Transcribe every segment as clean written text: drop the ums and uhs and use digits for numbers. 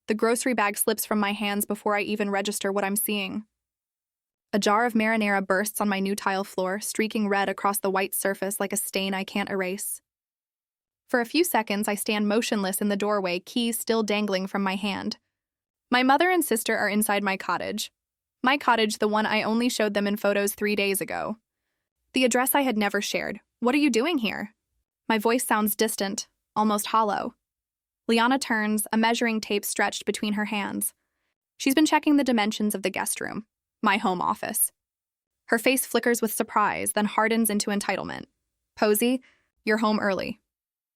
The grocery bag slips from my hands before I even register what I'm seeing. A jar of marinara bursts on my new tile floor, streaking red across the white surface like a stain I can't erase. For a few seconds, I stand motionless in the doorway, keys still dangling from my hand. My mother and sister are inside my cottage. My cottage, the one I only showed them in photos 3 days ago. The address I had never shared. What are you doing here? My voice sounds distant, almost hollow. Liana turns, a measuring tape stretched between her hands. She's been checking the dimensions of the guest room, my home office. Her face flickers with surprise, then hardens into entitlement. Posey, you're home early.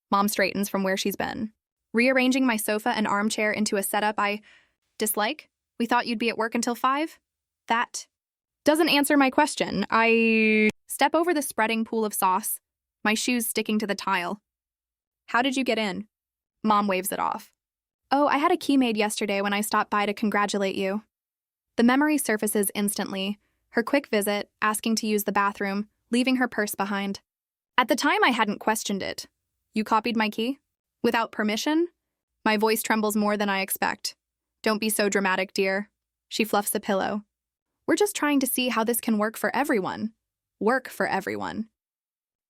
Mom straightens from where she's been. Rearranging my sofa and armchair into a setup I dislike? We thought you'd be at work until 5? That doesn't answer my question. I step over the spreading pool of sauce, my shoes sticking to the tile. How did you get in? Mom waves it off. Oh, I had a key made yesterday when I stopped by to congratulate you. The memory surfaces instantly, her quick visit, asking to use the bathroom, leaving her purse behind. At the time, I hadn't questioned it. You copied my key? Without permission? My voice trembles more than I expect. Don't be so dramatic, dear. She fluffs a pillow. We're just trying to see how this can work for everyone. Work for everyone.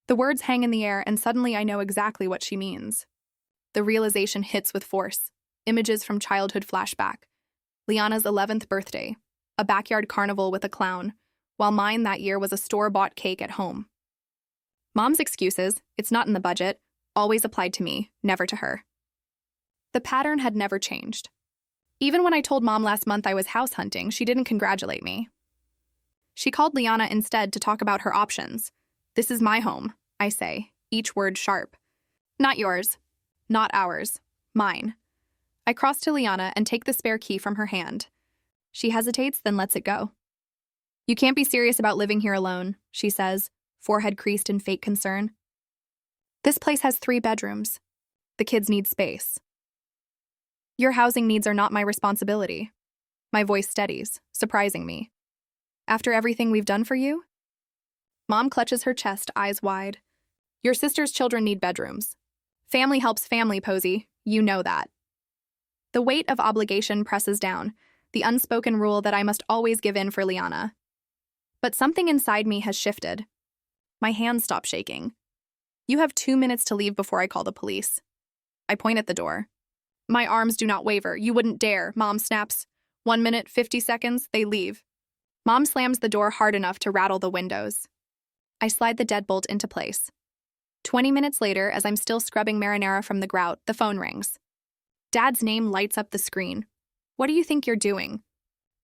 The words hang in the air, and suddenly I know exactly what she means. The realization hits with force. Images from childhood flashback. Liana's 11th birthday, a backyard carnival with a clown, while mine that year was a store-bought cake at home. Mom's excuses, it's not in the budget, always applied to me, never to her. The pattern had never changed. Even when I told Mom last month I was house hunting, she didn't congratulate me. She called Liana instead to talk about her options. This is my home, I say, each word sharp. Not yours. Not ours. Mine. I cross to Liana and take the spare key from her hand. She hesitates, then lets it go. You can't be serious about living here alone, she says, forehead creased in fake concern. This place has 3 bedrooms. The kids need space. Your housing needs are not my responsibility. My voice steadies, surprising me. After everything we've done for you? Mom clutches her chest, eyes wide. Your sister's children need bedrooms. Family helps family, Posey. You know that. The weight of obligation presses down, the unspoken rule that I must always give in for Liana. But something inside me has shifted. My hands stop shaking. You have 2 minutes to leave before I call the police. I point at the door. My arms do not waver. You wouldn't dare, Mom snaps. 1 minute, 50 seconds, they leave. Mom slams the door hard enough to rattle the windows. I slide the deadbolt into place. 20 minutes later, as I'm still scrubbing marinara from the grout, the phone rings. Dad's name lights up the screen. What do you think you're doing?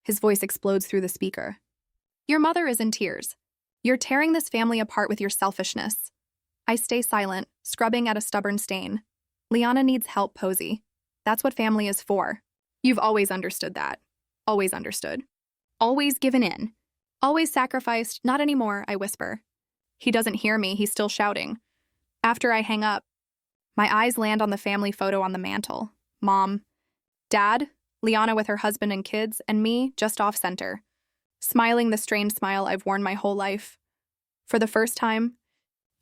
His voice explodes through the speaker. Your mother is in tears. You're tearing this family apart with your selfishness. I stay silent, scrubbing at a stubborn stain. Liana needs help, Posey. That's what family is for. You've always understood that. Always understood. Always given in. Always sacrificed. Not anymore, I whisper. He doesn't hear me, he's still shouting. After I hang up, my eyes land on the family photo on the mantle. Mom, Dad, Liana with her husband and kids, and me just off center. Smiling the strained smile I've worn my whole life. For the first time,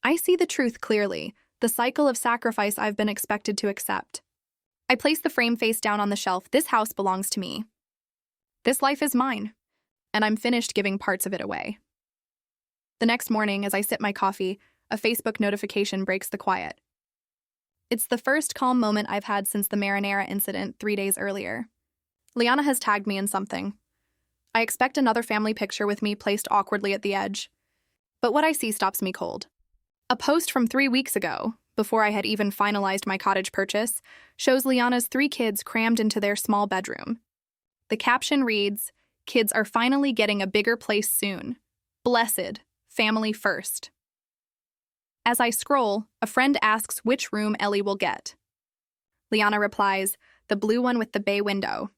I see the truth clearly, the cycle of sacrifice I've been expected to accept. I place the frame face down on the shelf. This house belongs to me. This life is mine, and I'm finished giving parts of it away. The next morning, as I sip my coffee, a Facebook notification breaks the quiet. It's the first calm moment I've had since the marinara incident 3 days earlier. Liana has tagged me in something. I expect another family picture with me placed awkwardly at the edge. But what I see stops me cold. A post from 3 weeks ago, before I had even finalized my cottage purchase, shows Liana's 3 kids crammed into their small bedroom. The caption reads, "Kids are finally getting a bigger place soon. Blessed. Family first." As I scroll, a friend asks which room Ellie will get. Liana replies, the blue one with the bay window.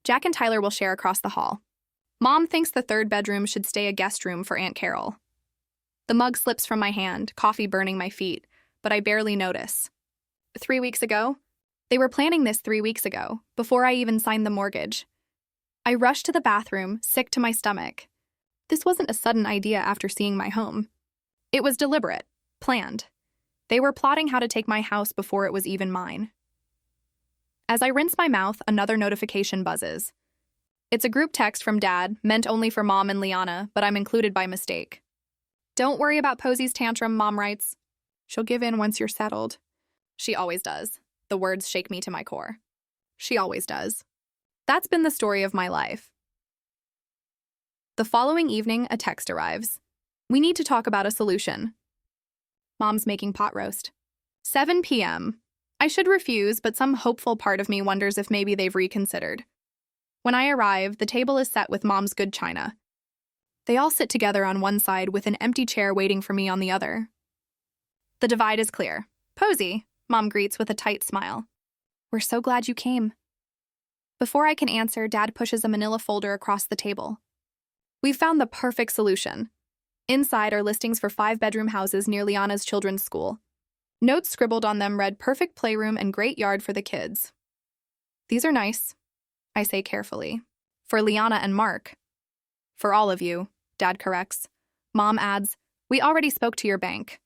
Jack and Tyler will share across the hall. Mom thinks the 3rd bedroom should stay a guest room for Aunt Carol. The mug slips from my hand, coffee burning my feet, but I barely notice. 3 weeks ago? They were planning this 3 weeks ago, before I even signed the mortgage. I rushed to the bathroom, sick to my stomach. This wasn't a sudden idea after seeing my home. It was deliberate, planned. They were plotting how to take my house before it was even mine. As I rinse my mouth, another notification buzzes. It's a group text from Dad, meant only for Mom and Liana, but I'm included by mistake. Don't worry about Posey's tantrum, Mom writes. She'll give in once you're settled. She always does. The words shake me to my core. She always does. That's been the story of my life. The following evening, a text arrives. We need to talk about a solution. Mom's making pot roast. 7 p.m. I should refuse, but some hopeful part of me wonders if maybe they've reconsidered. When I arrive, the table is set with Mom's good china. They all sit together on one side with an empty chair waiting for me on the other. The divide is clear. Posey, Mom greets with a tight smile. We're so glad you came. Before I can answer, Dad pushes a manila folder across the table. We've found the perfect solution. Inside are listings for 5-bedroom houses near Liana's children's school. Notes scribbled on them read perfect playroom and great yard for the kids. These are nice, I say carefully. For Liana and Mark. For all of you, Dad corrects. Mom adds, we already spoke to your bank.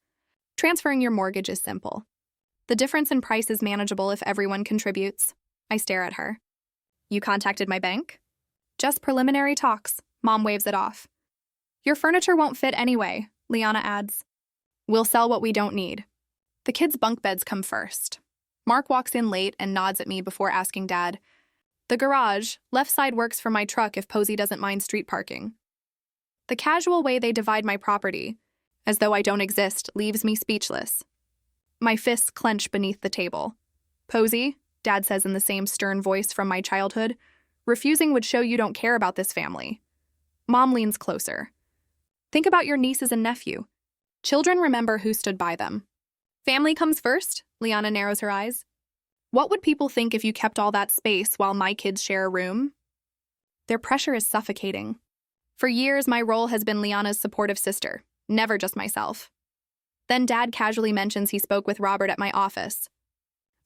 Transferring your mortgage is simple. The difference in price is manageable if everyone contributes. I stare at her. You contacted my bank? Just preliminary talks. Mom waves it off. Your furniture won't fit anyway, Liana adds. We'll sell what we don't need. The kids' bunk beds come first. Mark walks in late and nods at me before asking Dad. The garage, left side works for my truck if Posey doesn't mind street parking. The casual way they divide my property, as though I don't exist, leaves me speechless. My fists clench beneath the table. Posey, Dad says in the same stern voice from my childhood, refusing would show you don't care about this family. Mom leans closer. Think about your nieces and nephew. Children remember who stood by them. Family comes first, Liana narrows her eyes. What would people think if you kept all that space while my kids share a room? Their pressure is suffocating. For years, my role has been Liana's supportive sister, never just myself. Then Dad casually mentions he spoke with Robert at my office,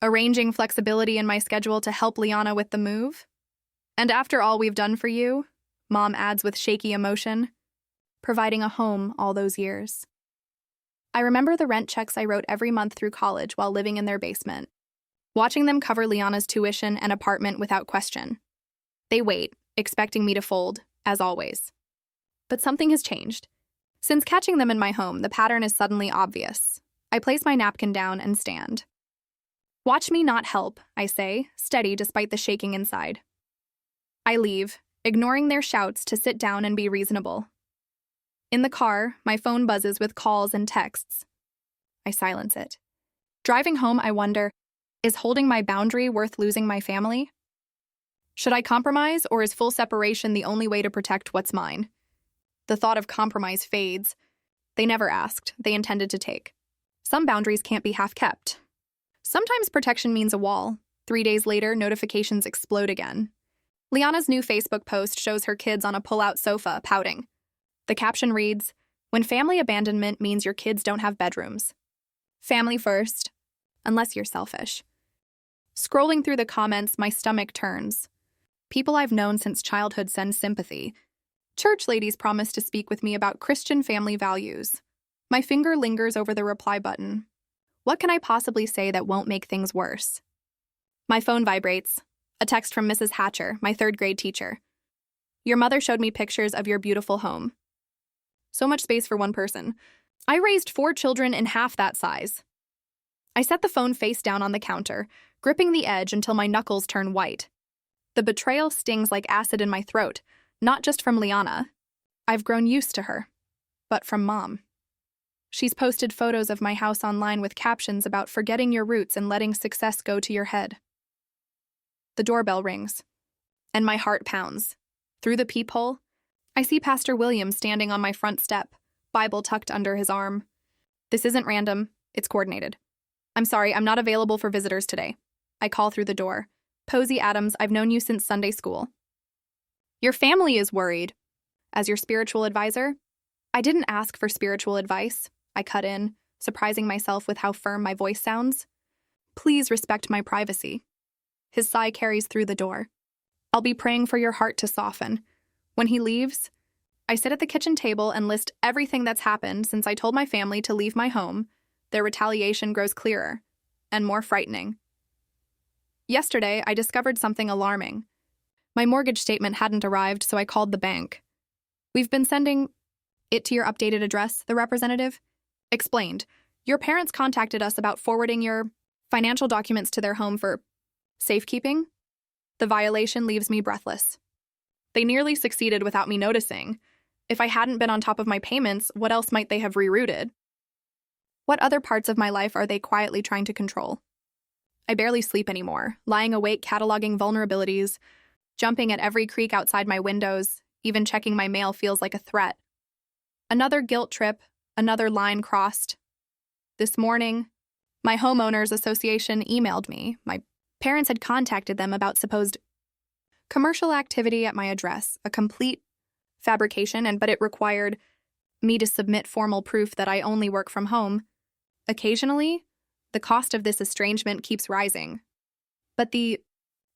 arranging flexibility in my schedule to help Liana with the move. And after all we've done for you, Mom adds with shaky emotion, providing a home all those years. I remember the rent checks I wrote every month through college while living in their basement, watching them cover Liana's tuition and apartment without question. They wait, expecting me to fold, as always. But something has changed. Since catching them in my home, the pattern is suddenly obvious. I place my napkin down and stand. Watch me not help, I say, steady despite the shaking inside. I leave, ignoring their shouts to sit down and be reasonable. In the car, my phone buzzes with calls and texts. I silence it. Driving home, I wonder, is holding my boundary worth losing my family? Should I compromise, or is full separation the only way to protect what's mine? The thought of compromise fades. They never asked, they intended to take. Some boundaries can't be half kept. Sometimes protection means a wall. 3 days later, notifications explode again. Liana's new Facebook post shows her kids on a pull-out sofa, pouting. The caption reads, when family abandonment means your kids don't have bedrooms. Family first, unless you're selfish. Scrolling through the comments, my stomach turns. People I've known since childhood send sympathy. Church ladies promise to speak with me about Christian family values. My finger lingers over the reply button. What can I possibly say that won't make things worse? My phone vibrates. A text from Mrs. Hatcher, my 3rd grade teacher. Your mother showed me pictures of your beautiful home. So much space for one person. I raised 4 children in half that size. I set the phone face down on the counter, gripping the edge until my knuckles turn white. The betrayal stings like acid in my throat, not just from Liana. I've grown used to her, but from Mom. She's posted photos of my house online with captions about forgetting your roots and letting success go to your head. The doorbell rings, and my heart pounds. Through the peephole, I see Pastor William standing on my front step, Bible tucked under his arm. This isn't random, it's coordinated. I'm sorry, I'm not available for visitors today. I call through the door. Posey Adams, I've known you since Sunday school. Your family is worried. As your spiritual advisor? I didn't ask for spiritual advice. I cut in, surprising myself with how firm my voice sounds. Please respect my privacy. His sigh carries through the door. I'll be praying for your heart to soften. When he leaves, I sit at the kitchen table and list everything that's happened since I told my family to leave my home. Their retaliation grows clearer and more frightening. Yesterday, I discovered something alarming. My mortgage statement hadn't arrived, so I called the bank. We've been sending it to your updated address, the representative explained. Your parents contacted us about forwarding your financial documents to their home for safekeeping. The violation leaves me breathless. They nearly succeeded without me noticing. If I hadn't been on top of my payments, what else might they have rerouted? What other parts of my life are they quietly trying to control? I barely sleep anymore, lying awake cataloging vulnerabilities, jumping at every creak outside my windows, even checking my mail feels like a threat. Another guilt trip, another line crossed. This morning, my homeowners association emailed me. My parents had contacted them about supposed commercial activity at my address, a complete fabrication, but it required me to submit formal proof that I only work from home. Occasionally, the cost of this estrangement keeps rising. But the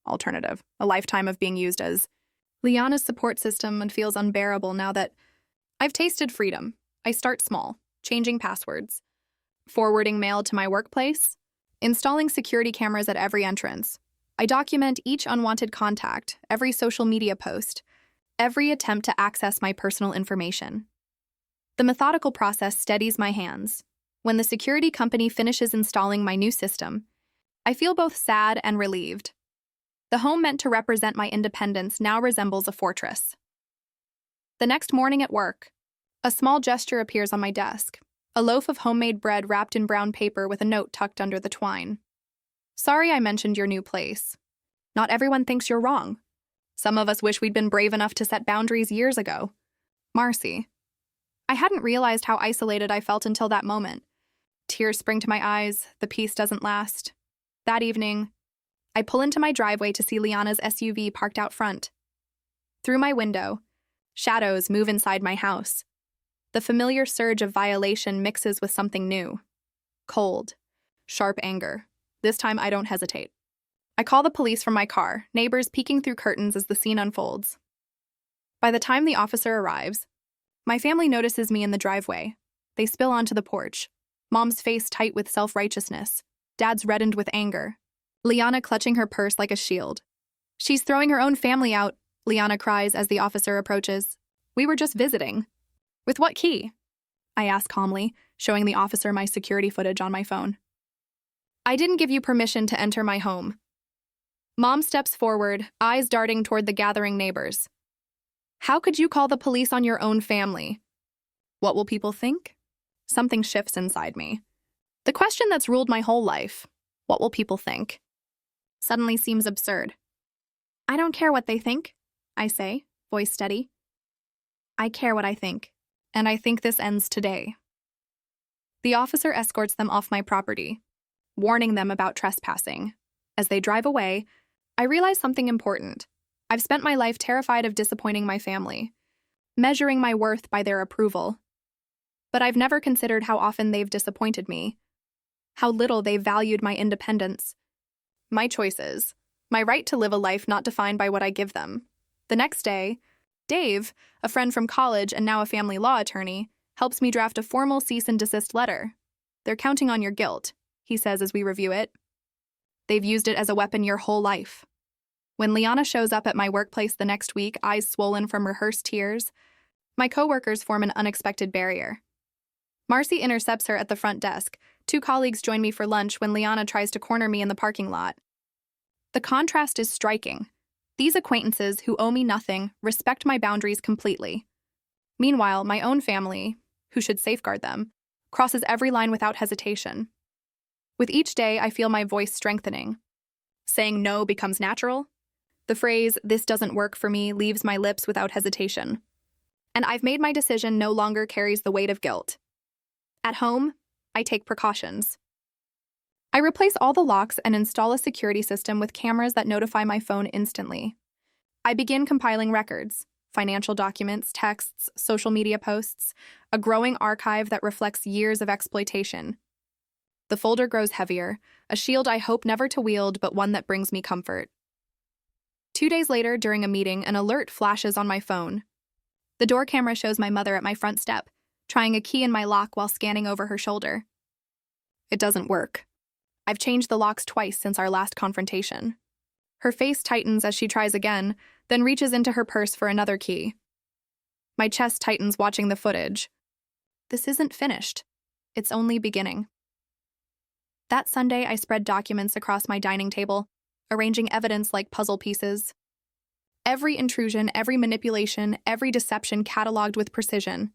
alternative, a lifetime of being used as Liana's support system, and feels unbearable now that I've tasted freedom. I start small, changing passwords, forwarding mail to my workplace, installing security cameras at every entrance. I document each unwanted contact, every social media post, every attempt to access my personal information. The methodical process steadies my hands. When the security company finishes installing my new system, I feel both sad and relieved. The home meant to represent my independence now resembles a fortress. The next morning at work, a small gesture appears on my desk, a loaf of homemade bread wrapped in brown paper with a note tucked under the twine. Sorry I mentioned your new place. Not everyone thinks you're wrong. Some of us wish we'd been brave enough to set boundaries years ago. Marcy. I hadn't realized how isolated I felt until that moment. Tears spring to my eyes, the peace doesn't last. That evening, I pull into my driveway to see Liana's SUV parked out front. Through my window, shadows move inside my house. The familiar surge of violation mixes with something new. Cold, sharp anger. This time I don't hesitate. I call the police from my car, neighbors peeking through curtains as the scene unfolds. By the time the officer arrives, my family notices me in the driveway. They spill onto the porch, Mom's face tight with self-righteousness, Dad's reddened with anger, Liana clutching her purse like a shield. She's throwing her own family out, Liana cries as the officer approaches. We were just visiting. With what key? I ask calmly, showing the officer my security footage on my phone. I didn't give you permission to enter my home. Mom steps forward, eyes darting toward the gathering neighbors. How could you call the police on your own family? What will people think? Something shifts inside me. The question that's ruled my whole life, what will people think, suddenly seems absurd. I don't care what they think, I say, voice steady. I care what I think, and I think this ends today. The officer escorts them off my property, warning them about trespassing. As they drive away, I realize something important. I've spent my life terrified of disappointing my family, measuring my worth by their approval. But I've never considered how often they've disappointed me, how little they've valued my independence, my choices, my right to live a life not defined by what I give them. The next day, Dave, a friend from college and now a family law attorney, helps me draft a formal cease and desist letter. They're counting on your guilt, he says as we review it. They've used it as a weapon your whole life. When Liana shows up at my workplace the next week, eyes swollen from rehearsed tears, my coworkers form an unexpected barrier. Marcy intercepts her at the front desk. 2 colleagues join me for lunch when Liana tries to corner me in the parking lot. The contrast is striking. These acquaintances who owe me nothing respect my boundaries completely. Meanwhile, my own family, who should safeguard them, crosses every line without hesitation. With each day, I feel my voice strengthening. Saying no becomes natural. The phrase, "this doesn't work for me," leaves my lips without hesitation. And I've made my decision no longer carries the weight of guilt. At home, I take precautions. I replace all the locks and install a security system with cameras that notify my phone instantly. I begin compiling records, financial documents, texts, social media posts, a growing archive that reflects years of exploitation. The folder grows heavier, a shield I hope never to wield, but one that brings me comfort. 2 days later, during a meeting, an alert flashes on my phone. The door camera shows my mother at my front step, trying a key in my lock while scanning over her shoulder. It doesn't work. I've changed the locks twice since our last confrontation. Her face tightens as she tries again, then reaches into her purse for another key. My chest tightens watching the footage. This isn't finished. It's only beginning. That Sunday, I spread documents across my dining table, arranging evidence like puzzle pieces. Every intrusion, every manipulation, every deception cataloged with precision.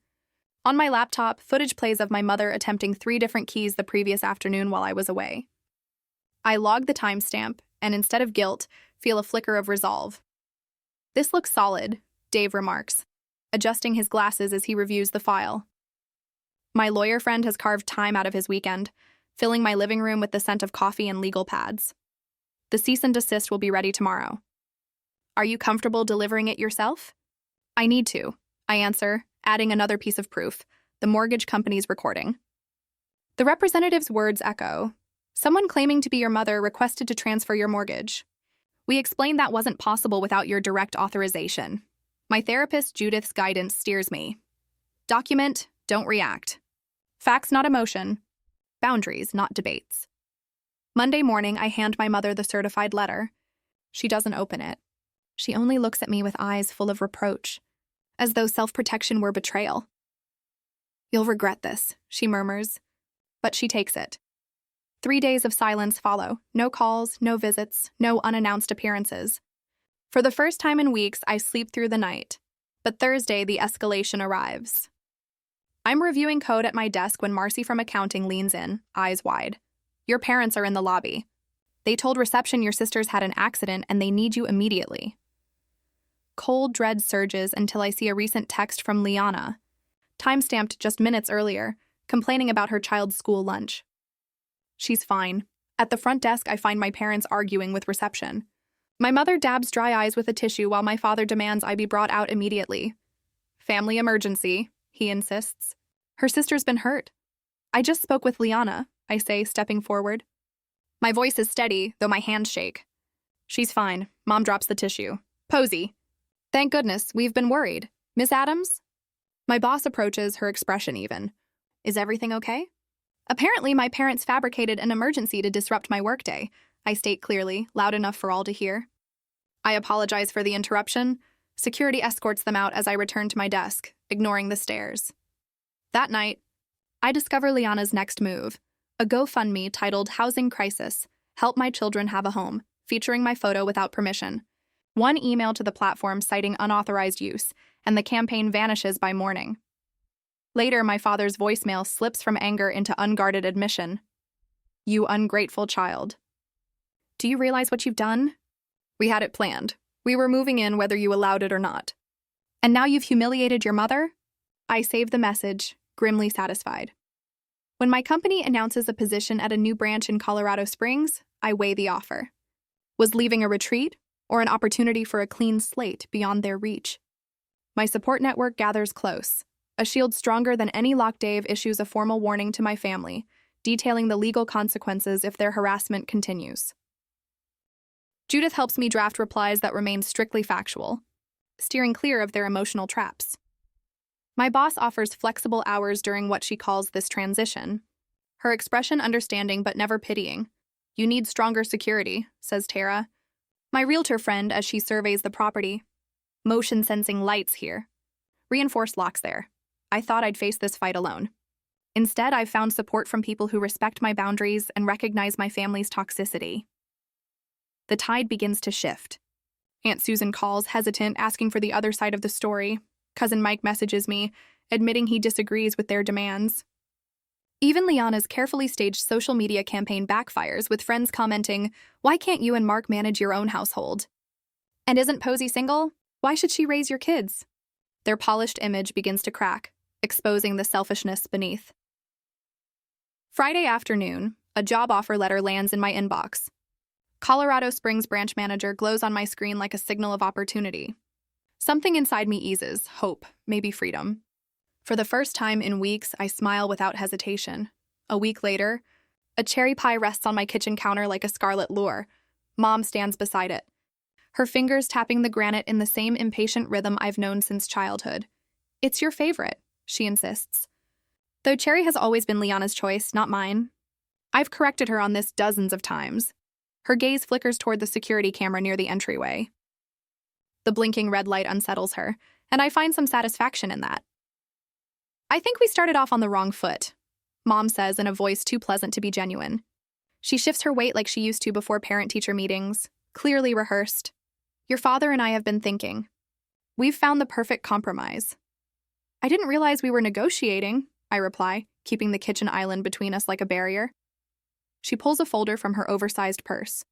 On my laptop, footage plays of my mother attempting 3 different keys the previous afternoon while I was away. I log the timestamp, and instead of guilt, feel a flicker of resolve. This looks solid, Dave remarks, adjusting his glasses as he reviews the file. My lawyer friend has carved time out of his weekend, filling my living room with the scent of coffee and legal pads. The cease and desist will be ready tomorrow. Are you comfortable delivering it yourself? I need to, I answer, adding another piece of proof, the mortgage company's recording. The representative's words echo. Someone claiming to be your mother requested to transfer your mortgage. We explained that wasn't possible without your direct authorization. My therapist Judith's guidance steers me. Document, don't react. Facts, not emotion. Boundaries, not debates. Monday morning, I hand my mother the certified letter. She doesn't open it. She only looks at me with eyes full of reproach, as though self-protection were betrayal. You'll regret this, she murmurs, but she takes it. 3 days of silence follow, no calls, no visits, no unannounced appearances. For the first time in weeks, I sleep through the night, but Thursday the escalation arrives. I'm reviewing code at my desk when Marcy from accounting leans in, eyes wide. Your parents are in the lobby. They told reception your sisters had an accident and they need you immediately. Cold dread surges until I see a recent text from Liana, timestamped just minutes earlier, complaining about her child's school lunch. She's fine. At the front desk, I find my parents arguing with reception. My mother dabs dry eyes with a tissue while my father demands I be brought out immediately. Family emergency, he insists. Her sister's been hurt. I just spoke with Liana, I say, stepping forward. My voice is steady, though my hands shake. She's fine. Mom drops the tissue. Posey. Thank goodness, we've been worried. Miss Adams? My boss approaches, her expression even. Is everything okay? Apparently, my parents fabricated an emergency to disrupt my workday, I state clearly, loud enough for all to hear. I apologize for the interruption. Security escorts them out as I return to my desk, ignoring the stares. That night, I discover Liana's next move, a GoFundMe titled Housing Crisis, Help My Children Have a Home, featuring my photo without permission. One email to the platform citing unauthorized use, and the campaign vanishes by morning. Later, my father's voicemail slips from anger into unguarded admission. You ungrateful child. Do you realize what you've done? We had it planned. We were moving in whether you allowed it or not. And now you've humiliated your mother? I save the message, grimly satisfied. When my company announces a position at a new branch in Colorado Springs, I weigh the offer. Was leaving a retreat or an opportunity for a clean slate beyond their reach? My support network gathers close. A shield stronger than any lock Dave issues a formal warning to my family, detailing the legal consequences if their harassment continues. Judith helps me draft replies that remain strictly factual, steering clear of their emotional traps. My boss offers flexible hours during what she calls this transition. Her expression understanding but never pitying. You need stronger security, says Tara. My realtor friend as she surveys the property. Motion-sensing lights here. Reinforced locks there. I thought I'd face this fight alone. Instead, I've found support from people who respect my boundaries and recognize my family's toxicity. The tide begins to shift. Aunt Susan calls, hesitant, asking for the other side of the story. Cousin Mike messages me, admitting he disagrees with their demands. Even Liana's carefully staged social media campaign backfires, with friends commenting, "Why can't you and Mark manage your own household? And isn't Posey single? Why should she raise your kids?" Their polished image begins to crack, exposing the selfishness beneath. Friday afternoon, a job offer letter lands in my inbox. Colorado Springs branch manager glows on my screen like a signal of opportunity. Something inside me eases, hope, maybe freedom. For the first time in weeks, I smile without hesitation. A week later, a cherry pie rests on my kitchen counter like a scarlet lure. Mom stands beside it, her fingers tapping the granite in the same impatient rhythm I've known since childhood. It's your favorite, she insists. Though cherry has always been Liana's choice, not mine. I've corrected her on this dozens of times. Her gaze flickers toward the security camera near the entryway. The blinking red light unsettles her, and I find some satisfaction in that. "I think we started off on the wrong foot," Mom says in a voice too pleasant to be genuine. She shifts her weight like she used to before parent-teacher meetings, clearly rehearsed. "Your father and I have been thinking. We've found the perfect compromise." "I didn't realize we were negotiating," I reply, keeping the kitchen island between us like a barrier. She pulls a folder from her oversized purse.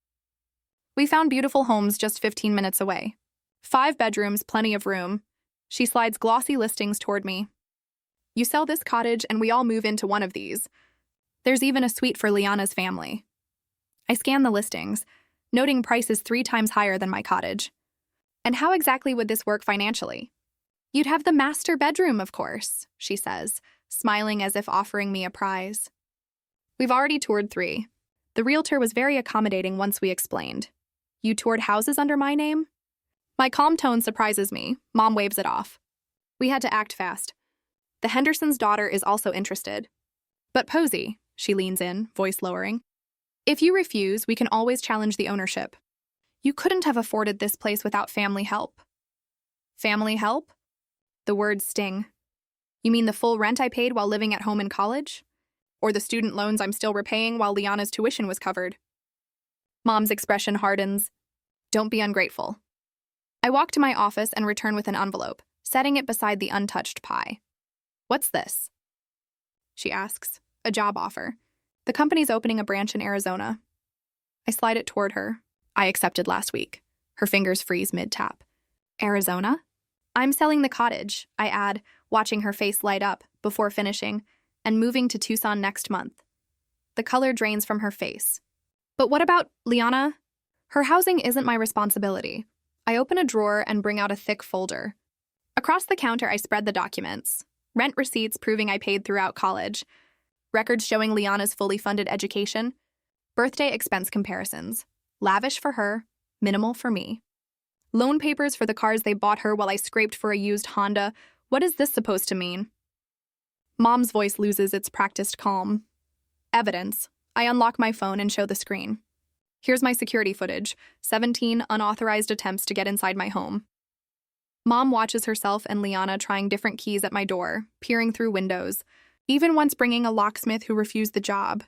"We found beautiful homes just 15 minutes away. 5 bedrooms, plenty of room." She slides glossy listings toward me. "You sell this cottage and we all move into one of these. There's even a suite for Liana's family." I scan the listings, noting prices 3 times higher than my cottage. "And how exactly would this work financially?" "You'd have the master bedroom, of course," she says, smiling as if offering me a prize. We've already toured 3. The realtor was very accommodating once we explained. "You toured houses under my name?" My calm tone surprises me. Mom waves it off. We had to act fast. "The Henderson's daughter is also interested." "But Posey," she leans in, voice lowering. "If you refuse, we can always challenge the ownership. You couldn't have afforded this place without family help." "Family help?" The words sting. "You mean the full rent I paid while living at home in college? Or the student loans I'm still repaying while Liana's tuition was covered?" Mom's expression hardens. "Don't be ungrateful." I walk to my office and return with an envelope, setting it beside the untouched pie. "What's this?" she asks. "A job offer. The company's opening a branch in Arizona." I slide it toward her. "I accepted last week." Her fingers freeze mid-tap. "Arizona?" "I'm selling the cottage," I add, watching her face light up before finishing, "and moving to Tucson next month." The color drains from her face. "But what about Liana?" "Her housing isn't my responsibility." I open a drawer and bring out a thick folder. Across the counter, I spread the documents. Rent receipts proving I paid throughout college. Records showing Liana's fully funded education. Birthday expense comparisons. Lavish for her, minimal for me. Loan papers for the cars they bought her while I scraped for a used Honda. What is this supposed to mean? Mom's voice loses its practiced calm. Evidence. I unlock my phone and show the screen. Here's my security footage, 17 unauthorized attempts to get inside my home. Mom watches herself and Liana trying different keys at my door, peering through windows, even once bringing a locksmith who refused the job.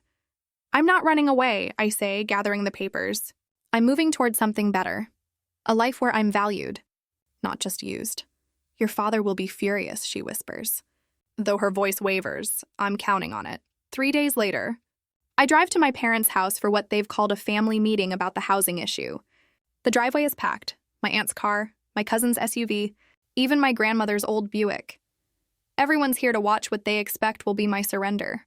"I'm not running away," I say, gathering the papers. "I'm moving toward something better. A life where I'm valued, not just used." "Your father will be furious," she whispers. Though her voice wavers, I'm counting on it. 3 days later, I drive to my parents' house for what they've called a family meeting about the housing issue. The driveway is packed. My aunt's car, my cousin's SUV, even my grandmother's old Buick. Everyone's here to watch what they expect will be my surrender.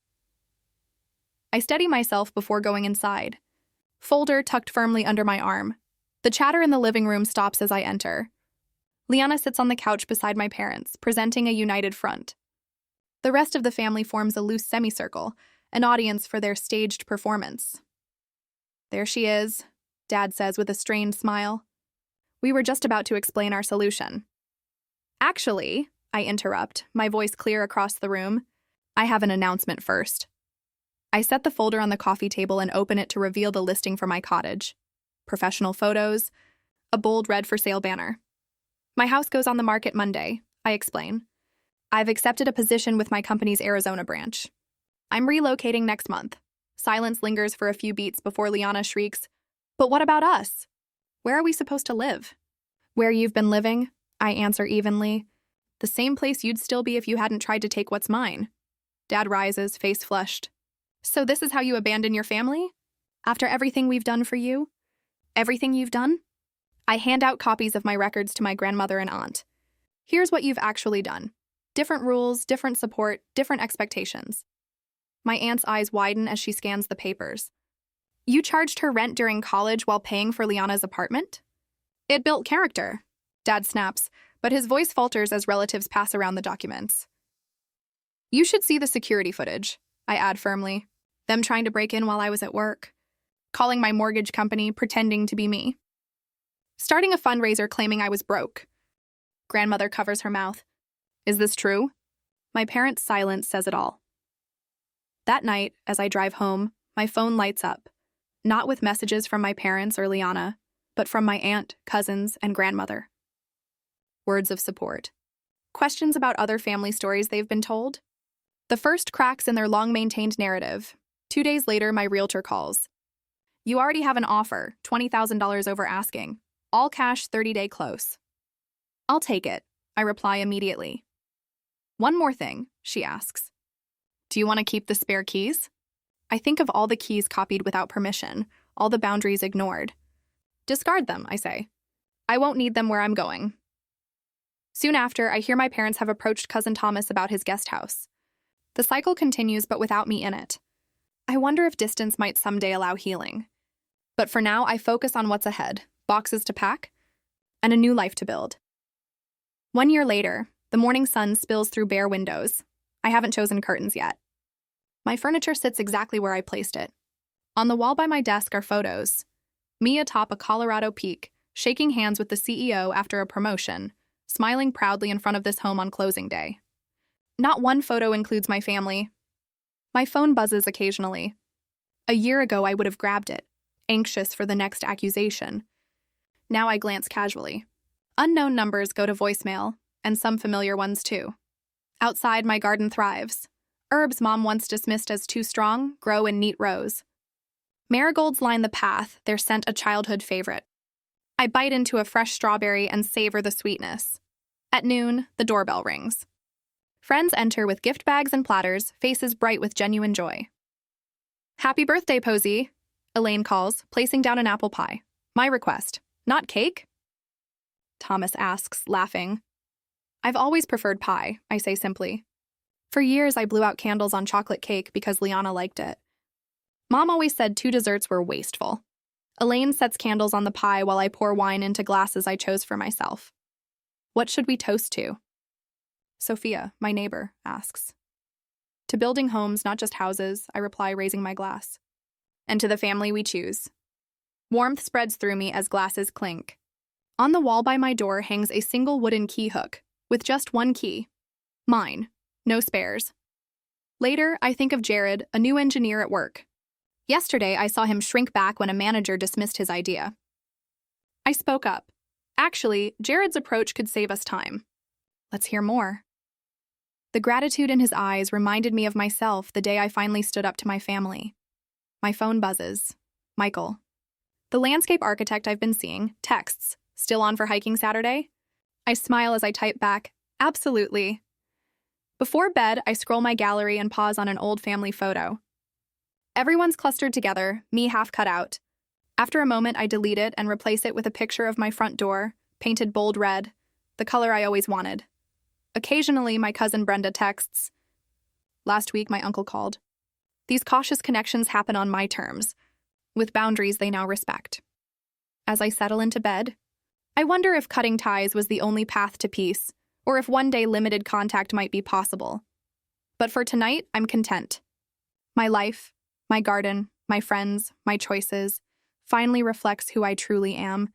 I steady myself before going inside. Folder tucked firmly under my arm. The chatter in the living room stops as I enter. Liana sits on the couch beside my parents, presenting a united front. The rest of the family forms a loose semicircle, an audience for their staged performance. "There she is," Dad says with a strained smile. "We were just about to explain our solution." "Actually," I interrupt, my voice clear across the room, "I have an announcement first." I set the folder on the coffee table and open it to reveal the listing for my cottage. Professional photos, a bold red for sale banner. "My house goes on the market Monday," I explain. "I've accepted a position with my company's Arizona branch. I'm relocating next month." Silence lingers for a few beats before Liana shrieks, "But what about us? Where are we supposed to live?" "Where you've been living," I answer evenly. "The same place you'd still be if you hadn't tried to take what's mine." Dad rises, face flushed. "So this is how you abandon your family? After everything we've done for you? Everything you've done?" I hand out copies of my records to my grandmother and aunt. "Here's what you've actually done. Different rules, different support, different expectations." My aunt's eyes widen as she scans the papers. "You charged her rent during college while paying for Liana's apartment?" "It built character," Dad snaps, but his voice falters as relatives pass around the documents. "You should see the security footage," I add firmly. "Them trying to break in while I was at work. Calling my mortgage company, pretending to be me. Starting a fundraiser claiming I was broke." Grandmother covers her mouth. "Is this true?" My parents' silence says it all. That night, as I drive home, my phone lights up. not with messages from my parents or Liana, but from my aunt, cousins, and grandmother. Words of support. Questions about other family stories they've been told. The first cracks in their long-maintained narrative. 2 days later, my realtor calls. You already have an offer, $20,000 over asking. All cash, 30-day close. I'll take it, I reply immediately. One more thing, she asks. Do you want to keep the spare keys? I think of all the keys copied without permission, all the boundaries ignored. Discard them, I say. I won't need them where I'm going. Soon after, I hear my parents have approached Cousin Thomas about his guest house. The cycle continues, but without me in it. I wonder if distance might someday allow healing. But for now, I focus on what's ahead, boxes to pack, and a new life to build. 1 year later, the morning sun spills through bare windows. I haven't chosen curtains yet. My furniture sits exactly where I placed it. On the wall by my desk are photos. Me atop a Colorado peak, shaking hands with the CEO after a promotion, smiling proudly in front of this home on closing day. Not one photo includes my family. My phone buzzes occasionally. A year ago, I would have grabbed it, anxious for the next accusation. Now I glance casually. Unknown numbers go to voicemail, and some familiar ones too. Outside, my garden thrives. Herbs Mom once dismissed as too strong grow in neat rows. Marigolds line the path, their scent a childhood favorite. I bite into a fresh strawberry and savor the sweetness. At noon, the doorbell rings. Friends enter with gift bags and platters, faces bright with genuine joy. Happy birthday, Posey, Elaine calls, placing down an apple pie. My request, not cake? Thomas asks, laughing. I've always preferred pie, I say simply. For years, I blew out candles on chocolate cake because Liana liked it. Mom always said 2 desserts were wasteful. Elaine sets candles on the pie while I pour wine into glasses I chose for myself. What should we toast to? Sophia, my neighbor, asks. To building homes, not just houses, I reply, raising my glass. And to the family we choose. Warmth spreads through me as glasses clink. On the wall by my door hangs a single wooden key hook, with just one key. Mine. No spares. Later, I think of Jared, a new engineer at work. Yesterday, I saw him shrink back when a manager dismissed his idea. I spoke up. Actually, Jared's approach could save us time. Let's hear more. The gratitude in his eyes reminded me of myself the day I finally stood up to my family. My phone buzzes. Michael. The landscape architect I've been seeing, texts. Still on for hiking Saturday? I smile as I type back, absolutely. Before bed, I scroll my gallery and pause on an old family photo. Everyone's clustered together, me half cut out. After a moment, I delete it and replace it with a picture of my front door, painted bold red, the color I always wanted. Occasionally, my cousin Brenda texts. Last week, my uncle called. These cautious connections happen on my terms, with boundaries they now respect. As I settle into bed, I wonder if cutting ties was the only path to peace, or if one day limited contact might be possible. But for tonight, I'm content. My life, my garden, my friends, my choices, finally reflects who I truly am,